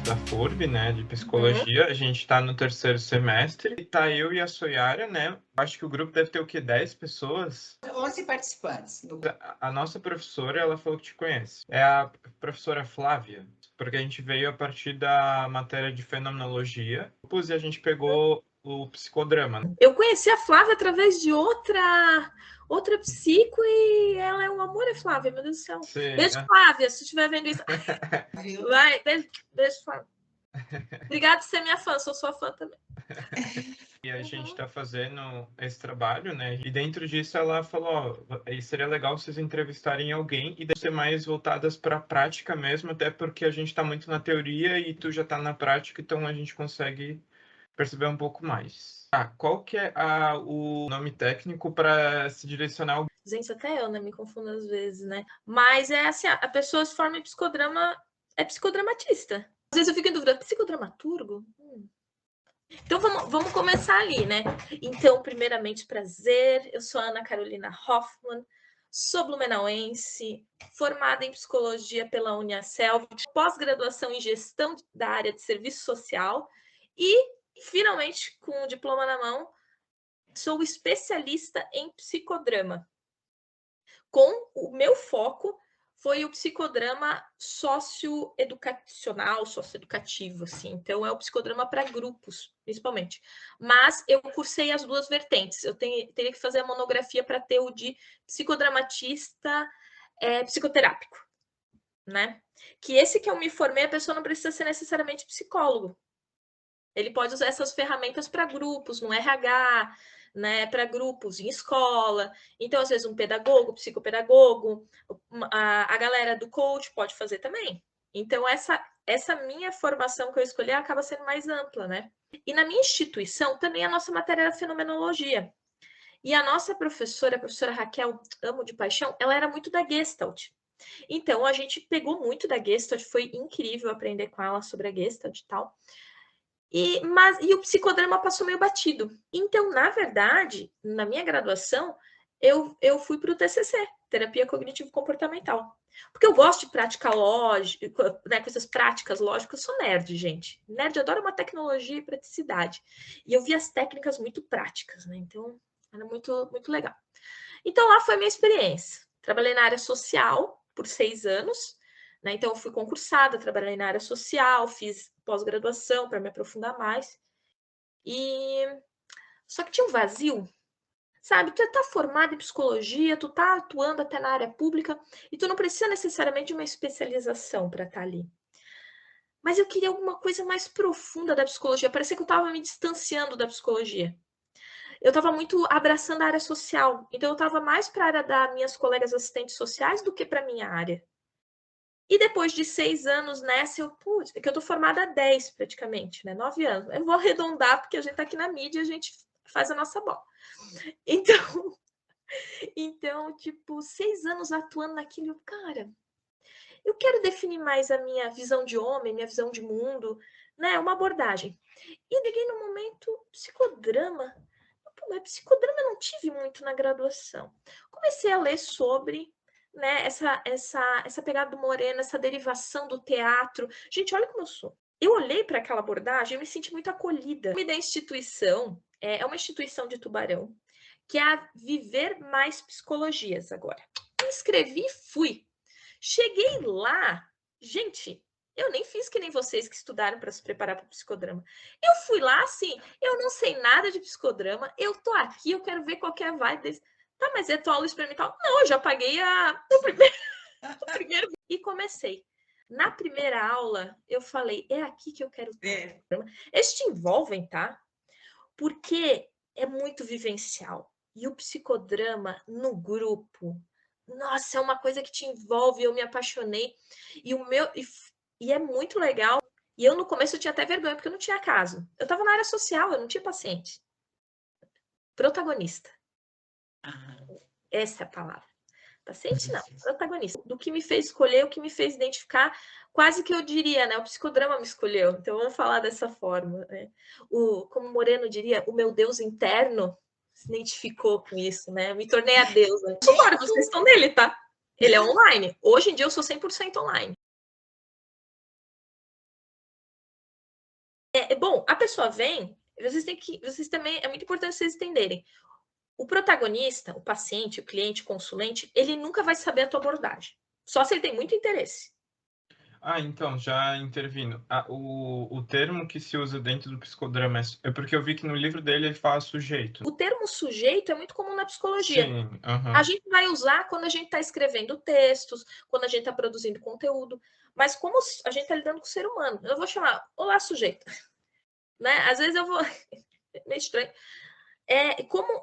da FURB, né, de psicologia. A gente está no terceiro semestre e tá eu e a Soyara, né? Acho que o grupo deve ter o quê? 10 pessoas? 11 participantes. A nossa professora, ela falou que te conhece. É a professora Flávia, porque a gente veio a partir da matéria de fenomenologia e a gente pegou o psicodrama. Eu conheci a Flávia através de outra psico e ela é um amor, é Flávia, meu Deus do céu. Sim, Beijo, Flávia, se estiver vendo isso. Vai, beijo, Flávia. Obrigada por ser minha fã, sou sua fã também. E a gente está fazendo esse trabalho, né? E dentro disso ela falou, ó, seria legal vocês entrevistarem alguém e deve ser mais voltadas para a prática mesmo, até porque a gente está muito na teoria e tu já está na prática, então a gente consegue perceber um pouco mais. Qual que é o nome técnico para se direcionar ao... Gente, até eu, né, me confundo às vezes, né? Mas é assim, a pessoa se forma em psicodrama, é psicodramatista. Às vezes eu fico em dúvida, psicodramaturgo? Então vamos começar ali, né? Então, primeiramente, prazer, eu sou a Ana Carolina Hoffmann, sou blumenauense, formada em psicologia pela Uniaselv, pós-graduação em gestão da área de serviço social e, finalmente, com o diploma na mão, sou especialista em psicodrama. Com o meu foco foi o psicodrama socioeducacional, socioeducativo, assim. Então, é o psicodrama para grupos, principalmente. Mas eu cursei as duas vertentes. Eu teria que fazer a monografia para ter o de psicodramatista psicoterápico, né? Que esse que eu me formei, a pessoa não precisa ser necessariamente psicólogo. Ele pode usar essas ferramentas para grupos, no RH, né, para grupos em escola. Então, às vezes, um pedagogo, psicopedagogo, a galera do coach pode fazer também. Então, essa minha formação que eu escolhi acaba sendo mais ampla, né? E na minha instituição, também a nossa matéria era fenomenologia. E a nossa professora, a professora Raquel, amo de paixão, ela era muito da Gestalt. Então, a gente pegou muito da Gestalt, foi incrível aprender com ela sobre a Gestalt e tal. E o psicodrama passou meio batido. Então, na verdade, na minha graduação, eu fui para o TCC, Terapia Cognitivo-Comportamental. Porque eu gosto de prática lógica, né, coisas práticas lógicas, eu sou nerd, gente. Nerd adora uma tecnologia e praticidade. E eu vi as técnicas muito práticas, né? Então, era muito, muito legal. Então, lá foi a minha experiência. Trabalhei na área social por 6 anos, né? Então, eu fui concursada, trabalhei na área social, fiz pós-graduação para me aprofundar mais. Só que tinha um vazio, sabe? Tu tá formado em psicologia, tu tá atuando até na área pública e tu não precisa necessariamente de uma especialização para estar ali. Mas eu queria alguma coisa mais profunda da psicologia. Parecia que eu estava me distanciando da psicologia. Eu estava muito abraçando a área social. Então, eu estava mais para a área das minhas colegas assistentes sociais do que para a minha área. E depois de 6 anos nessa, que eu tô formada há 10 praticamente, né? 9 anos. Eu vou arredondar, porque a gente tá aqui na mídia, a gente faz a nossa bola. Então, tipo, 6 anos atuando naquilo, cara, eu quero definir mais a minha visão de homem, minha visão de mundo, né? Uma abordagem. E liguei no momento psicodrama. Mas psicodrama eu não tive muito na graduação. Comecei a ler sobre, né, essa pegada do Moreno, essa derivação do teatro. Gente, olha como eu sou. Eu olhei para aquela abordagem e me senti muito acolhida. O nome da instituição é uma instituição de Tubarão, que é a Viver Mais Psicologias agora. Me inscrevi e fui. Cheguei lá, gente, eu nem fiz que nem vocês que estudaram para se preparar para o psicodrama. Eu fui lá assim, eu não sei nada de psicodrama, eu tô aqui, eu quero ver qual que é a vibe desse. Tá, mas é tua aula experimental? Não, eu já paguei o primeiro e comecei. Na primeira aula, eu falei, é aqui que eu quero ter. Eles te envolvem, tá? Porque é muito vivencial. E o psicodrama no grupo, nossa, é uma coisa que te envolve, eu me apaixonei. E é muito legal. E eu no começo eu tinha até vergonha, porque eu não tinha caso. Eu estava na área social, eu não tinha paciente. Protagonista. Essa é a palavra. Paciente não, protagonista. Do que me fez escolher, o que me fez identificar, quase que eu diria, né? O psicodrama me escolheu. Então vamos falar dessa forma, né? Como Moreno diria, o meu Deus interno se identificou com isso, né? Eu me tornei a deusa. Agora, vocês estão nele, tá? Ele é online. Hoje em dia eu sou 100% online. Bom, a pessoa vem, vocês também, é muito importante vocês entenderem. O protagonista, o paciente, o cliente, o consulente, ele nunca vai saber a tua abordagem. Só se ele tem muito interesse. Então, já intervindo. O termo que se usa dentro do psicodrama é porque eu vi que no livro dele ele fala sujeito. O termo sujeito é muito comum na psicologia. Sim, A gente vai usar quando a gente está escrevendo textos, quando a gente está produzindo conteúdo, mas como a gente está lidando com o ser humano, eu vou chamar, olá, sujeito. Né? Às vezes eu vou... É meio estranho.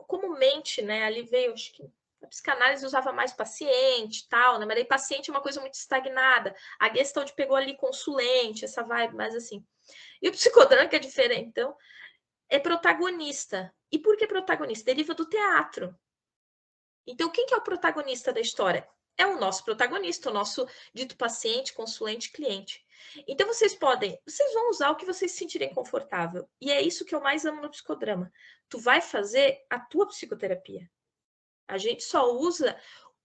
Comumente, né, ali veio, acho que a psicanálise usava mais paciente, tal, né, mas aí paciente é uma coisa muito estagnada. A Gestalt pegou ali consulente, essa vibe mais assim. E o psicodrama, que é diferente, então, é protagonista. E por que protagonista? Deriva do teatro. Então, quem que é o protagonista da história? É o nosso protagonista, o nosso dito paciente, consulente, cliente. Então, vocês vão usar o que vocês se sentirem confortável. E é isso que eu mais amo no psicodrama. Tu vai fazer a tua psicoterapia. A gente só usa,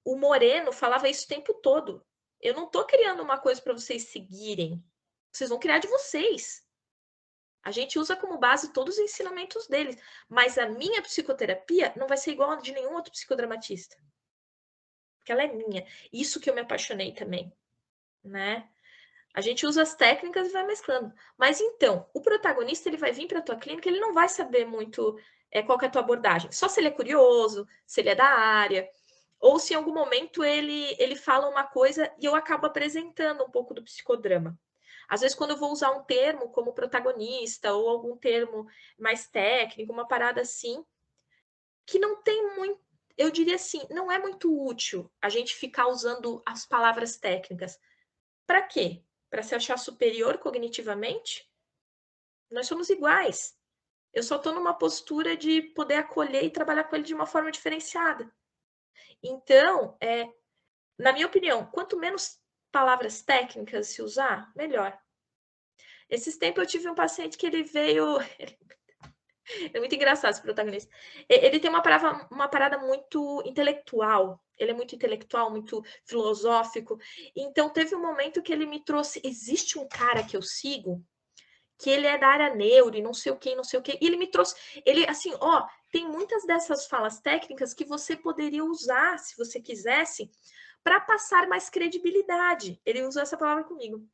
o Moreno falava isso o tempo todo. Eu não estou criando uma coisa para vocês seguirem. Vocês vão criar de vocês. A gente usa como base todos os ensinamentos deles. Mas a minha psicoterapia não vai ser igual a de nenhum outro psicodramatista. Porque ela é minha. Isso que eu me apaixonei também, né? A gente usa as técnicas e vai mesclando. Mas então, o protagonista, ele vai vir para a tua clínica, ele não vai saber muito qual que é a tua abordagem. Só se ele é curioso, se ele é da área, ou se em algum momento ele fala uma coisa e eu acabo apresentando um pouco do psicodrama. Às vezes, quando eu vou usar um termo como protagonista ou algum termo mais técnico, uma parada assim, que não tem muito, eu diria assim, não é muito útil a gente ficar usando as palavras técnicas. Para quê? Para se achar superior cognitivamente? Nós somos iguais. Eu só estou numa postura de poder acolher e trabalhar com ele de uma forma diferenciada. Então, na minha opinião, quanto menos palavras técnicas se usar, melhor. Esses tempos eu tive um paciente que ele veio... É muito engraçado esse protagonista. Ele tem uma parada muito intelectual. Ele é muito intelectual, muito filosófico. Então, teve um momento que ele me trouxe... Existe um cara que eu sigo que ele é da área neuro e não sei o que, não sei o que. E ele me trouxe... Ele, assim, tem muitas dessas falas técnicas que você poderia usar, se você quisesse, para passar mais credibilidade. Ele usou essa palavra comigo.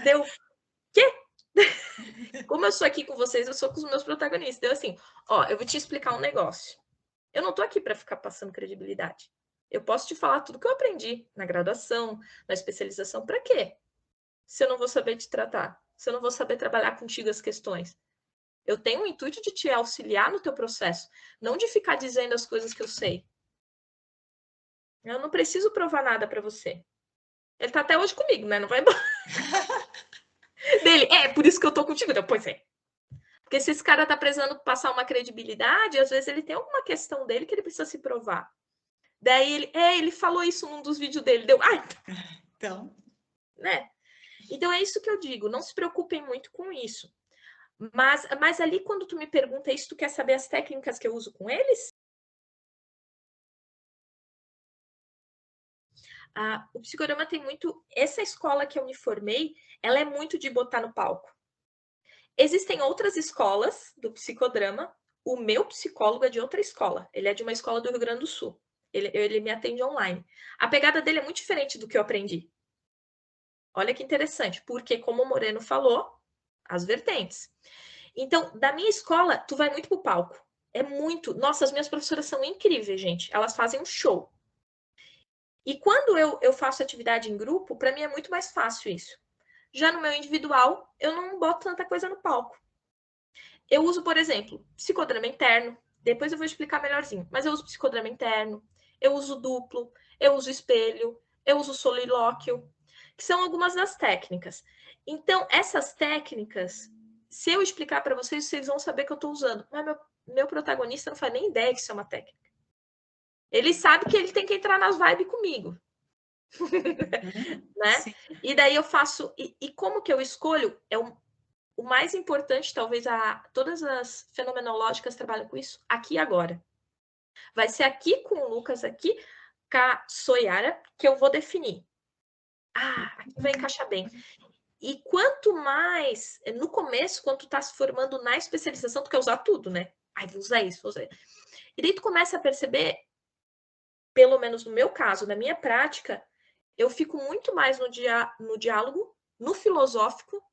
Deu... Quê? Como eu sou aqui com vocês, eu sou com os meus protagonistas. Deu assim, eu vou te explicar um negócio. Eu não tô aqui para ficar passando credibilidade. Eu posso te falar tudo que eu aprendi na graduação, na especialização. Para quê? Se eu não vou saber te tratar, se eu não vou saber trabalhar contigo as questões. Eu tenho o intuito de te auxiliar no teu processo, não de ficar dizendo as coisas que eu sei. Eu não preciso provar nada para você. Ele tá até hoje comigo, né? Não vai embora. Dele, por isso que eu tô contigo. Então, pois é. Porque se esse cara tá precisando passar uma credibilidade, às vezes ele tem alguma questão dele que ele precisa se provar. Daí ele falou isso num dos vídeos dele. Deu, então, né? Então é isso que eu digo, não se preocupem muito com isso. Mas ali quando tu me pergunta isso, tu quer saber as técnicas que eu uso com eles? O psicodrama tem muito... Essa escola que eu me formei, ela é muito de botar no palco. Existem outras escolas do psicodrama. O meu psicólogo é de outra escola. Ele é de uma escola do Rio Grande do Sul. Ele me atende online. A pegada dele é muito diferente do que eu aprendi. Olha que interessante, porque como o Moreno falou, as vertentes. Então, da minha escola, tu vai muito pro palco. É muito... Nossa, as minhas professoras são incríveis, gente. Elas fazem um show. E quando eu faço atividade em grupo, para mim é muito mais fácil isso. Já no meu individual, eu não boto tanta coisa no palco. Eu uso, por exemplo, psicodrama interno. Depois eu vou explicar melhorzinho. Mas eu uso psicodrama interno, eu uso duplo, eu uso espelho, eu uso solilóquio, que são algumas das técnicas. Então, essas técnicas, se eu explicar para vocês, vocês vão saber que eu estou usando. Mas meu protagonista não faz nem ideia que isso é uma técnica. Ele sabe que ele tem que entrar nas vibes comigo. Né? Sim. E daí eu faço... E como que eu escolho? O mais importante, talvez, todas as fenomenológicas trabalham com isso aqui e agora. Vai ser aqui com o Lucas, aqui com a Soyara, que eu vou definir. Aqui vai encaixar bem. E quanto mais, no começo, quando tu tá se formando na especialização, tu quer usar tudo, né? Ai, vou usar isso, vou usar isso. E daí tu começa a perceber, pelo menos no meu caso, na minha prática, eu fico muito mais no diálogo, no filosófico,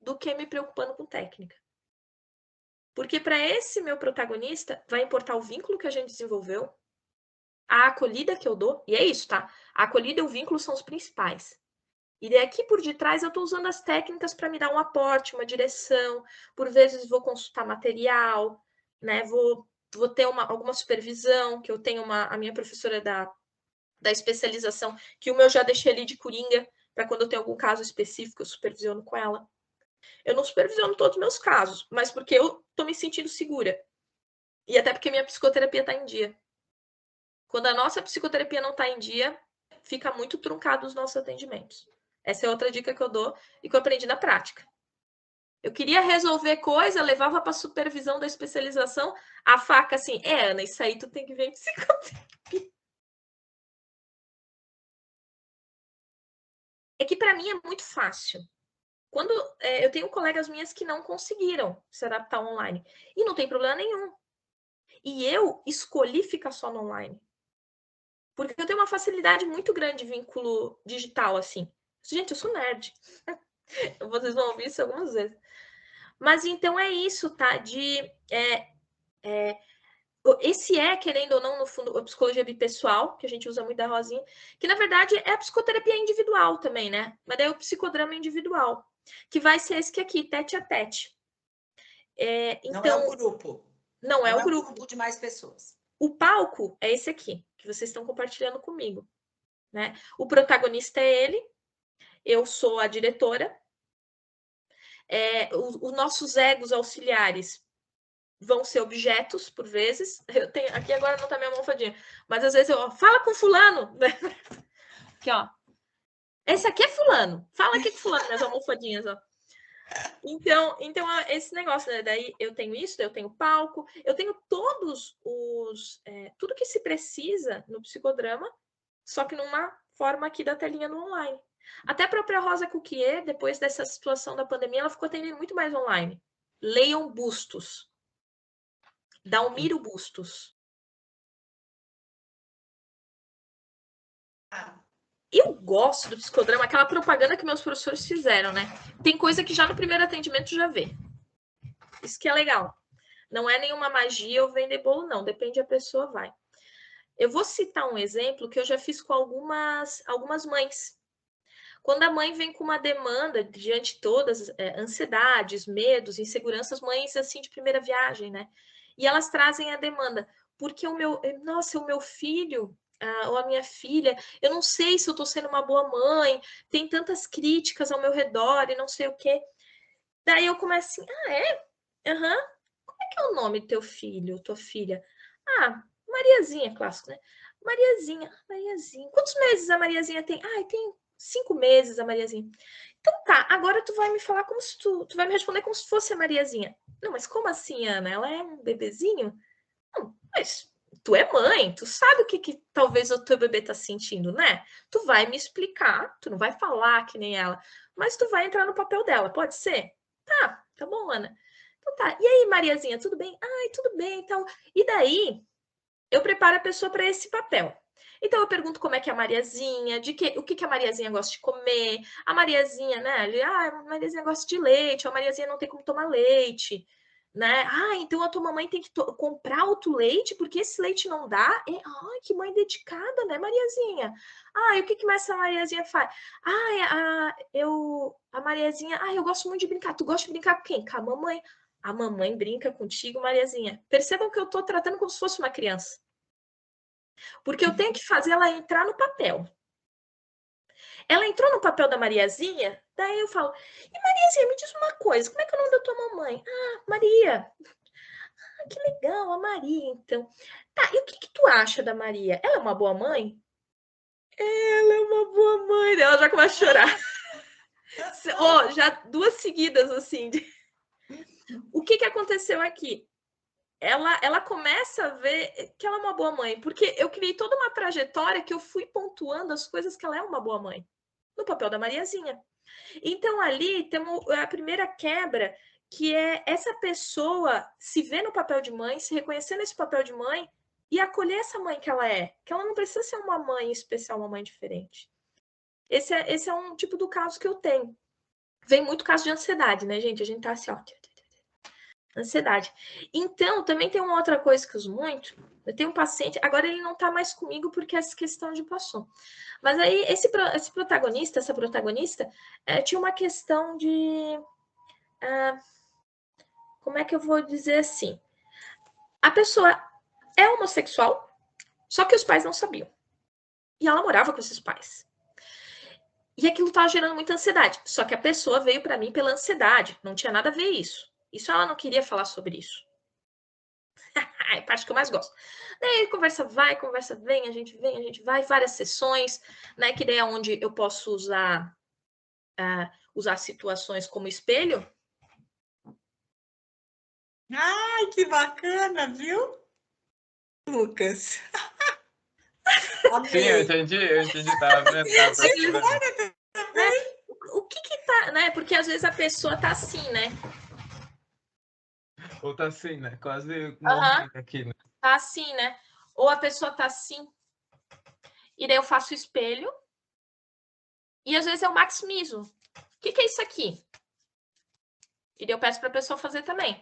do que me preocupando com técnica. Porque para esse meu protagonista, vai importar o vínculo que a gente desenvolveu, a acolhida que eu dou, e é isso, tá? A acolhida e o vínculo são os principais. E daqui por detrás eu estou usando as técnicas para me dar um aporte, uma direção. Por vezes vou consultar material, né? Vou ter alguma supervisão, que eu tenho a minha professora da especialização, que uma eu já deixei ali de coringa, para quando eu tenho algum caso específico, eu supervisiono com ela. Eu não supervisiono todos os meus casos, mas porque eu estou me sentindo segura. E até porque minha psicoterapia está em dia. Quando a nossa psicoterapia não está em dia, fica muito truncado os nossos atendimentos. Essa é outra dica que eu dou e que eu aprendi na prática. Eu queria resolver coisa, levava para supervisão da especialização, a faca assim, Ana, isso aí tu tem que ver em psicoterapia. É que para mim é muito fácil. Quando eu tenho colegas minhas que não conseguiram se adaptar online, e não tem problema nenhum. E eu escolhi ficar só no online. Porque eu tenho uma facilidade muito grande de vínculo digital, assim. Gente, eu sou nerd. Vocês vão ouvir isso algumas vezes. Mas então é isso, tá? Esse querendo ou não, no fundo, a psicologia bipessoal, que a gente usa muito da Rosinha, que na verdade é a psicoterapia individual também, né? Mas daí é o psicodrama individual, que vai ser esse aqui, tete a tete. Então, não é o grupo. Não é o grupo. Grupo de mais pessoas. O palco é esse aqui, que vocês estão compartilhando comigo, né? O protagonista é ele, eu sou a diretora, os nossos egos auxiliares vão ser objetos, por vezes. Eu tenho, aqui agora não tá minha almofadinha, mas às vezes eu fala com fulano. Né? Aqui, ó. Esse aqui é fulano. Fala aqui com fulano, minhas almofadinhas, ó. Então esse negócio, né? Daí eu tenho isso, eu tenho palco, eu tenho todos tudo que se precisa no psicodrama, só que numa forma aqui da telinha no online. Até a própria Rosa Cuquier, depois dessa situação da pandemia, ela ficou atendendo muito mais online. Leiam Bustos. Dalmiro Bustos. Eu gosto do psicodrama, aquela propaganda que meus professores fizeram, né? Tem coisa que já no primeiro atendimento já vê. Isso que é legal. Não é nenhuma magia ou vender bolo, não. Depende da pessoa, vai. Eu vou citar um exemplo que eu já fiz com algumas mães. Quando a mãe vem com uma demanda diante de todas ansiedades, medos, inseguranças, mães assim de primeira viagem, né? E elas trazem a demanda, porque o meu filho ou a minha filha, eu não sei se eu estou sendo uma boa mãe, tem tantas críticas ao meu redor e não sei o quê. Daí eu começo assim, Aham. Como é que é o nome do teu filho, tua filha? Mariazinha, clássico, né? Mariazinha. Quantos meses a Mariazinha tem? Tem 5 meses a Mariazinha. Então tá, agora tu vai me falar como se tu vai me responder como se fosse a Mariazinha. Não, mas como assim, Ana? Ela é um bebezinho? Não, mas tu é mãe, tu sabe o que talvez o teu bebê tá sentindo, né? Tu vai me explicar, tu não vai falar que nem ela, mas tu vai entrar no papel dela, pode ser? Tá bom, Ana. Então tá. E aí, Mariazinha, tudo bem? Tudo bem e tal. E daí, eu preparo a pessoa para esse papel. Então, eu pergunto como é que é a Mariazinha, o que a Mariazinha gosta de comer. A Mariazinha, né? A Mariazinha gosta de leite, a Mariazinha não tem como tomar leite, né? Então a tua mamãe tem que comprar outro leite, porque esse leite não dá. Que mãe dedicada, né, Mariazinha? E o que mais essa Mariazinha faz? A Mariazinha, eu gosto muito de brincar. Tu gosta de brincar com quem? Com a mamãe. A mamãe brinca contigo, Mariazinha. Percebam que eu estou tratando como se fosse uma criança. Porque eu tenho que fazer ela entrar no papel. Ela entrou no papel da Mariazinha, daí eu falo, e Mariazinha, me diz uma coisa, como é que é o nome da tua mamãe? Maria. Que legal, a Maria, então. Tá, e o que tu acha da Maria? Ela é uma boa mãe? Ela é uma boa mãe. Ela já começa a chorar. Já 2 seguidas, assim. O que aconteceu aqui? Ela começa a ver que ela é uma boa mãe, porque eu criei toda uma trajetória que eu fui pontuando as coisas que ela é uma boa mãe, no papel da Mariazinha. Então, ali temos a primeira quebra, que é essa pessoa se ver no papel de mãe, se reconhecer nesse papel de mãe e acolher essa mãe que ela é. Que ela não precisa ser uma mãe especial, uma mãe diferente. Esse é um tipo do caso que eu tenho. Vem muito caso de ansiedade, né, gente? A gente tá assim, ó. Ansiedade. Então, também tem uma outra coisa que eu uso muito. Eu tenho um paciente, agora ele não tá mais comigo porque essa questão de passou. Mas aí, esse protagonista, essa protagonista, tinha uma questão de... como é que eu vou dizer assim? A pessoa é homossexual, só que os pais não sabiam. E ela morava com esses pais. E aquilo estava gerando muita ansiedade. Só que a pessoa veio para mim pela ansiedade. Não tinha nada a ver isso. Isso ela não queria falar sobre isso. É a parte que eu mais gosto. Daí conversa vai, conversa vem, a gente vai, várias sessões, né? Que daí é onde eu posso usar situações como espelho. Ai, que bacana, viu, Lucas? Sim, eu entendi, tava vendo. O que tá, né? Porque às vezes a pessoa tá assim, né? Ou tá assim, né? Quase morrendo aqui, né? Tá assim, né? Ou a pessoa tá assim. E daí eu faço o espelho. E às vezes eu maximizo. O que é isso aqui? E daí eu peço pra pessoa fazer também.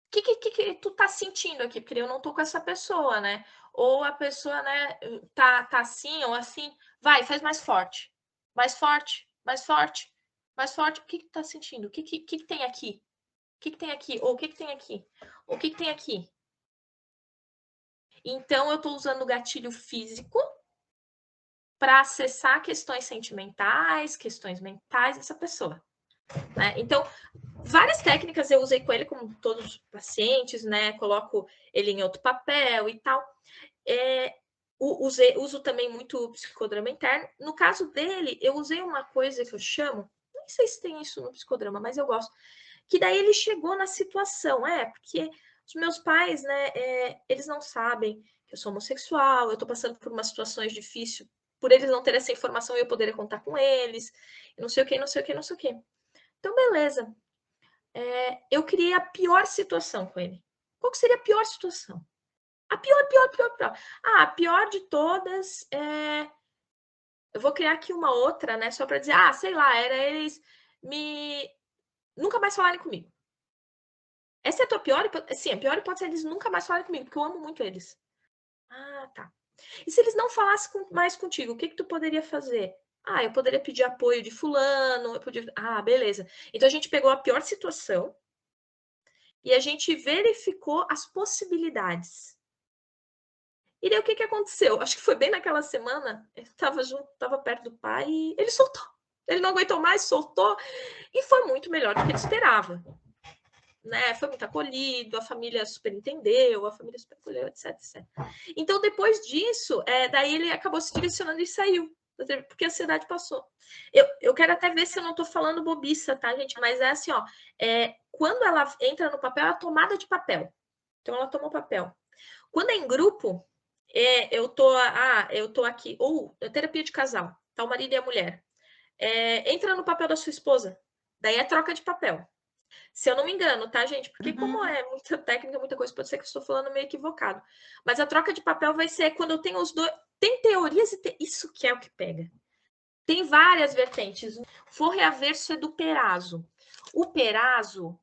O que tu tá sentindo aqui? Porque eu não tô com essa pessoa, né? Ou a pessoa, né, tá assim ou assim. Vai, faz mais forte. Mais forte, mais forte, mais forte. O que tu tá sentindo? O que tem aqui? O que tem aqui? Ou o que tem aqui? O que tem aqui? Então, eu estou usando o gatilho físico para acessar questões sentimentais, questões mentais dessa pessoa. Né? Então, várias técnicas eu usei com ele, como todos os pacientes, né? Coloco ele em outro papel e tal. Uso também muito psicodrama interno. No caso dele, eu usei uma coisa que eu chamo, nem sei se tem isso no psicodrama, mas eu gosto, que daí ele chegou na situação, porque os meus pais, né, eles não sabem que eu sou homossexual, eu tô passando por umas situações difíceis, por eles não terem essa informação, eu poderia contar com eles, não sei o que, não sei o que, não sei o que. Então, beleza. Eu criei a pior situação com ele. Qual que seria a pior situação? A pior. A pior de todas é... Eu vou criar aqui uma outra, né, só para dizer, sei lá, era eles nunca mais falarem comigo. Essa é a tua pior hipótese? Sim, a pior hipótese é eles nunca mais falarem comigo, porque eu amo muito eles. Tá. E se eles não falassem mais contigo, o que tu poderia fazer? Eu poderia pedir apoio de fulano, eu podia... beleza. Então a gente pegou a pior situação e a gente verificou as possibilidades. E daí o que aconteceu? Acho que foi bem naquela semana, eu tava perto do pai e ele soltou. Ele não aguentou mais, soltou, e foi muito melhor do que ele esperava. Né? Foi muito acolhido, a família super entendeu, a família super acolheu, etc. Então, depois disso, daí ele acabou se direcionando e saiu, porque a ansiedade passou. Eu quero até ver se eu não estou falando bobiça, tá, gente? Mas é assim, ó, quando ela entra no papel, é a tomada de papel. Então, ela toma o papel. Quando é em grupo, eu tô aqui, ou terapia de casal, tá o marido e a mulher. Entra no papel da sua esposa, daí é troca de papel. Se eu não me engano, tá, gente? Porque como é muita técnica, muita coisa, pode ser que eu estou falando meio equivocado. Mas a troca de papel vai ser quando eu tenho os dois... Tem teorias e isso que é o que pega. Tem várias vertentes. O forro e averso é do Perazzo. O Perazzo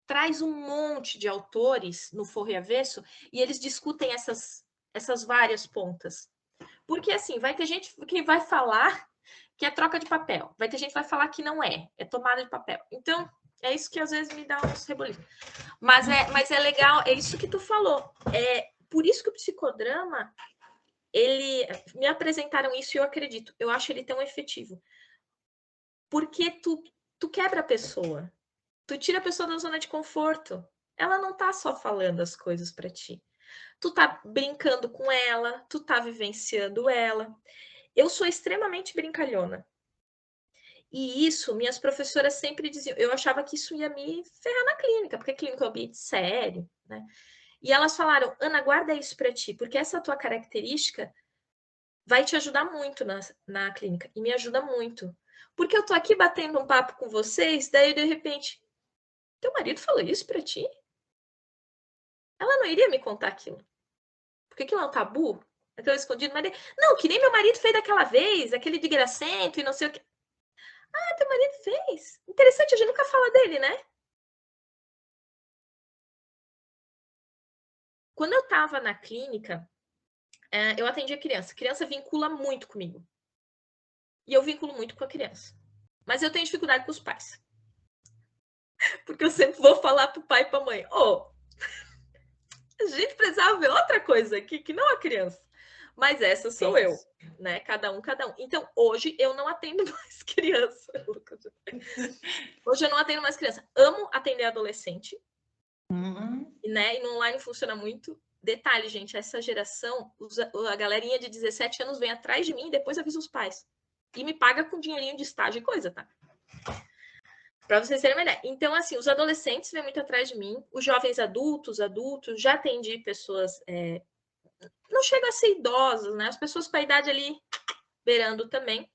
traz um monte de autores no forro e avesso e eles discutem essas várias pontas. Porque, assim, vai ter gente que vai falar que é troca de papel. Vai ter gente que vai falar que não é tomada de papel. Então, é isso que às vezes me dá uns reboliços. Mas é legal, é isso que tu falou. Por isso que o psicodrama, me apresentaram isso e eu acredito. Eu acho ele tão efetivo. Porque tu quebra a pessoa. Tu tira a pessoa da zona de conforto. Ela não tá só falando as coisas para ti. Tu tá brincando com ela, tu tá vivenciando ela. Eu sou extremamente brincalhona. E isso, minhas professoras sempre diziam, eu achava que isso ia me ferrar na clínica, porque a clínica é um ambiente sério, né? E elas falaram, Ana, guarda isso para ti, porque essa tua característica vai te ajudar muito na clínica, e me ajuda muito. Porque eu tô aqui batendo um papo com vocês, daí de repente, teu marido falou isso pra ti? Ela não iria me contar aquilo. Porque aquilo é um tabu, aquilo é escondido, mas não, que nem meu marido fez daquela vez, aquele de gracento e não sei o que. Ah, teu marido fez. Interessante, a gente nunca fala dele, né? Quando eu tava na clínica, eu atendia criança. Criança vincula muito comigo. E eu vinculo muito com a criança. Mas eu tenho dificuldade com os pais. Porque eu sempre vou falar pro pai e pra mãe, a gente precisava ver outra coisa aqui, que não a criança. Mas essa sou eu, né? Cada um, cada um. Então, hoje eu não atendo mais criança. Hoje eu não atendo mais criança. Amo atender adolescente. Né? E no online funciona muito. Detalhe, gente, essa geração, a galerinha de 17 anos vem atrás de mim e depois avisa os pais. E me paga com dinheirinho de estágio e coisa, tá? Para vocês terem uma ideia. Então, assim, os adolescentes vêm muito atrás de mim, os jovens adultos, já atendi pessoas, não chegam a ser idosos, né? As pessoas com a idade ali beirando também.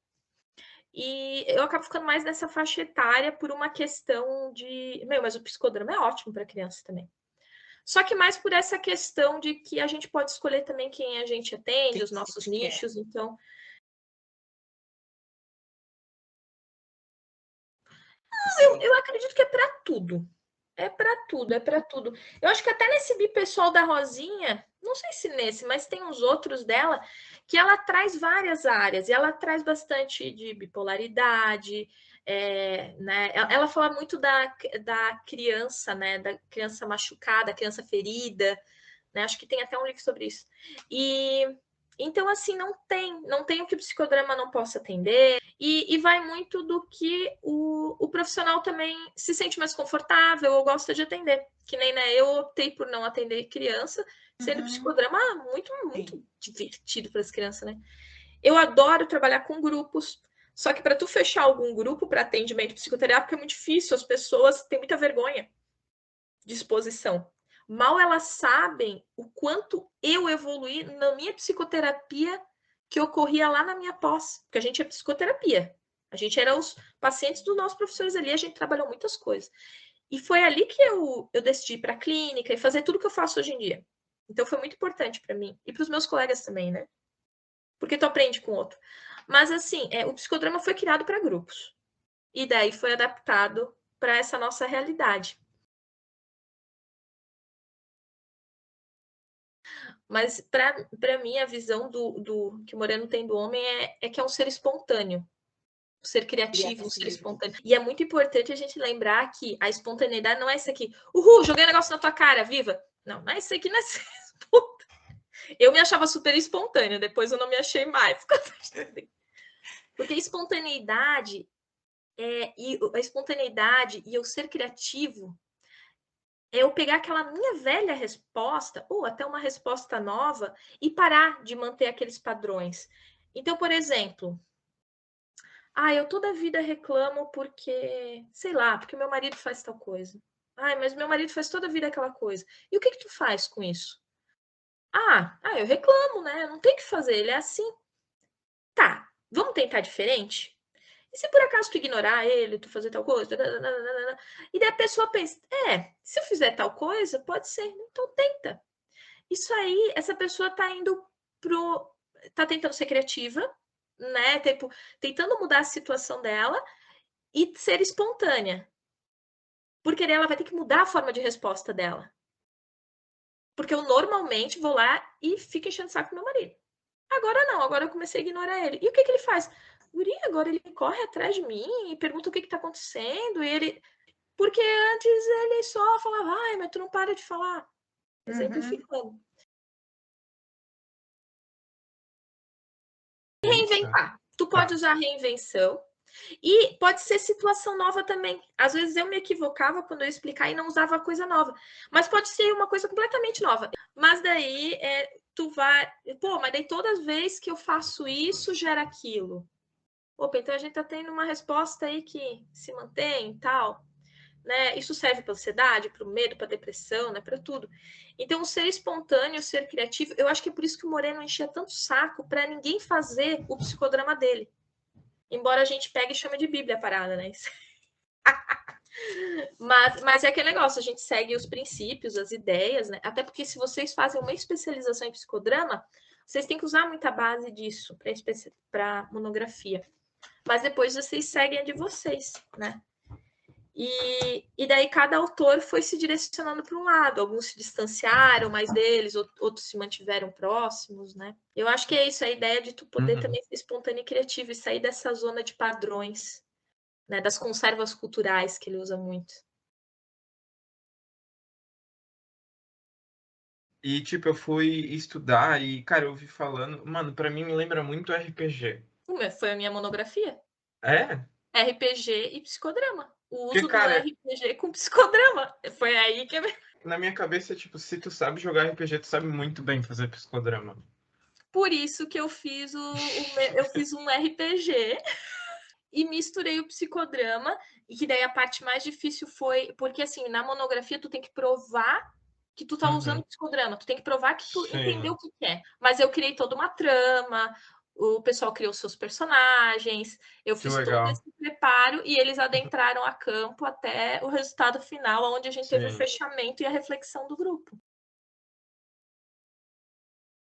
E eu acabo ficando mais nessa faixa etária por uma questão de... mas o psicodrama é ótimo para criança também. Só que mais por essa questão de que a gente pode escolher também quem a gente atende, os nossos nichos, então... Eu acredito que é para tudo. É para tudo, é para tudo. Eu acho que até nesse bipessoal da Rosinha, não sei se nesse, mas tem uns outros dela, que ela traz várias áreas, e ela traz bastante de bipolaridade, né? Ela fala muito da criança, né? Da criança machucada, criança ferida, né? Acho que tem até um livro sobre isso. E então, assim, não tem o que o psicodrama não possa atender, e vai muito do que o profissional também se sente mais confortável ou gosta de atender. Que nem, né, eu optei por não atender criança, sendo psicodrama muito divertido para as crianças, né? Eu adoro trabalhar com grupos, só que para tu fechar algum grupo para atendimento psicoterápico é muito difícil, as pessoas têm muita vergonha de exposição. Mal elas sabem o quanto eu evoluí na minha psicoterapia que ocorria lá na minha pós, porque a gente é psicoterapia. A gente era os pacientes dos nossos professores ali, a gente trabalhou muitas coisas. E foi ali que eu decidi ir para a clínica e fazer tudo que eu faço hoje em dia. Então foi muito importante para mim e para os meus colegas também, né? Porque tu aprende com o outro. Mas assim, o psicodrama foi criado para grupos. E daí foi adaptado para essa nossa realidade. Mas para mim a visão do que o Moreno tem do homem é que é um ser espontâneo, um ser criativo, um ser espontâneo. E é muito importante a gente lembrar que a espontaneidade não é isso aqui. Uhul, joguei um negócio na tua cara, viva! Não é isso aqui, não é ser espontâneo. Eu me achava super espontânea, depois eu não me achei mais. Porque a espontaneidade e o ser criativo é eu pegar aquela minha velha resposta, ou até uma resposta nova, e parar de manter aqueles padrões. Então, por exemplo, eu toda a vida reclamo porque, sei lá, porque meu marido faz tal coisa. Mas meu marido faz toda a vida aquela coisa. E o que tu faz com isso? Eu reclamo, né? Não tem o que fazer, ele é assim. Tá, vamos tentar diferente? E se por acaso tu ignorar ele, tu fazer tal coisa, e daí a pessoa pensa, se eu fizer tal coisa, pode ser, então tenta. Isso aí, essa pessoa tá indo tá tentando ser criativa, né? Tipo, tentando mudar a situação dela e ser espontânea. Porque daí ela vai ter que mudar a forma de resposta dela. Porque eu normalmente vou lá e fico enchendo o saco do meu marido. Agora não, agora eu comecei a ignorar ele. E o que ele faz? Guri, agora ele corre atrás de mim e pergunta o que tá acontecendo. E ele... Porque antes ele só falava, mas tu não para de falar. Exemplificando. Reinventar. Tu pode usar reinvenção. E pode ser situação nova também. Às vezes eu me equivocava quando eu explicar e não usava coisa nova. Mas pode ser uma coisa completamente nova. Mas daí tu vai... mas daí todas as vezes que eu faço isso, gera aquilo. Opa, então a gente tá tendo uma resposta aí que se mantém e tal. Né? Isso serve para ansiedade, para o medo, para depressão, né? Para tudo. Então, o ser espontâneo, o ser criativo, eu acho que é por isso que o Moreno enchia tanto saco para ninguém fazer o psicodrama dele. Embora a gente pegue e chame de Bíblia a parada, né? Mas é aquele negócio, a gente segue os princípios, as ideias, né? Até porque se vocês fazem uma especialização em psicodrama, vocês têm que usar muita base disso para monografia. Mas depois vocês seguem a de vocês, né? E daí cada autor foi se direcionando para um lado. Alguns se distanciaram mais deles, outros se mantiveram próximos, né? Eu acho que é isso, a ideia de tu poder também ser espontâneo e criativo e sair dessa zona de padrões, né? Das conservas culturais que ele usa muito. E, tipo, eu fui estudar e, cara, eu ouvi falando... Mano, pra mim me lembra muito RPG. Foi a minha monografia. É? RPG e psicodrama. O Porque, uso do cara, RPG com psicodrama. Foi aí que... na minha cabeça, tipo, se tu sabe jogar RPG, tu sabe muito bem fazer psicodrama. Por isso que eu fiz eu fiz um RPG e misturei o psicodrama, e que daí a parte mais difícil foi... Porque, assim, na monografia tu tem que provar que tu tá usando psicodrama. Tu tem que provar que tu entendeu o que é. Mas eu criei toda uma trama, o pessoal criou seus personagens, eu fiz todo esse preparo e eles adentraram a campo até o resultado final, onde a gente teve o fechamento e a reflexão do grupo.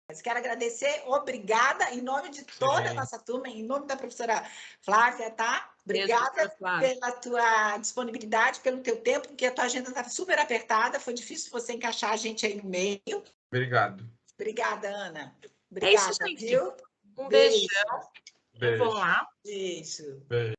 Mas quero agradecer, obrigada, em nome de toda a nossa turma, em nome da professora Flávia, tá? Obrigada pela tua disponibilidade, pelo teu tempo, porque a tua agenda está super apertada, foi difícil você encaixar a gente aí no meio. Obrigado. Obrigada, Ana. Obrigada, é isso, gente. Viu? Um beijão. Beijo. Eu vou lá. Beijo. Beijo.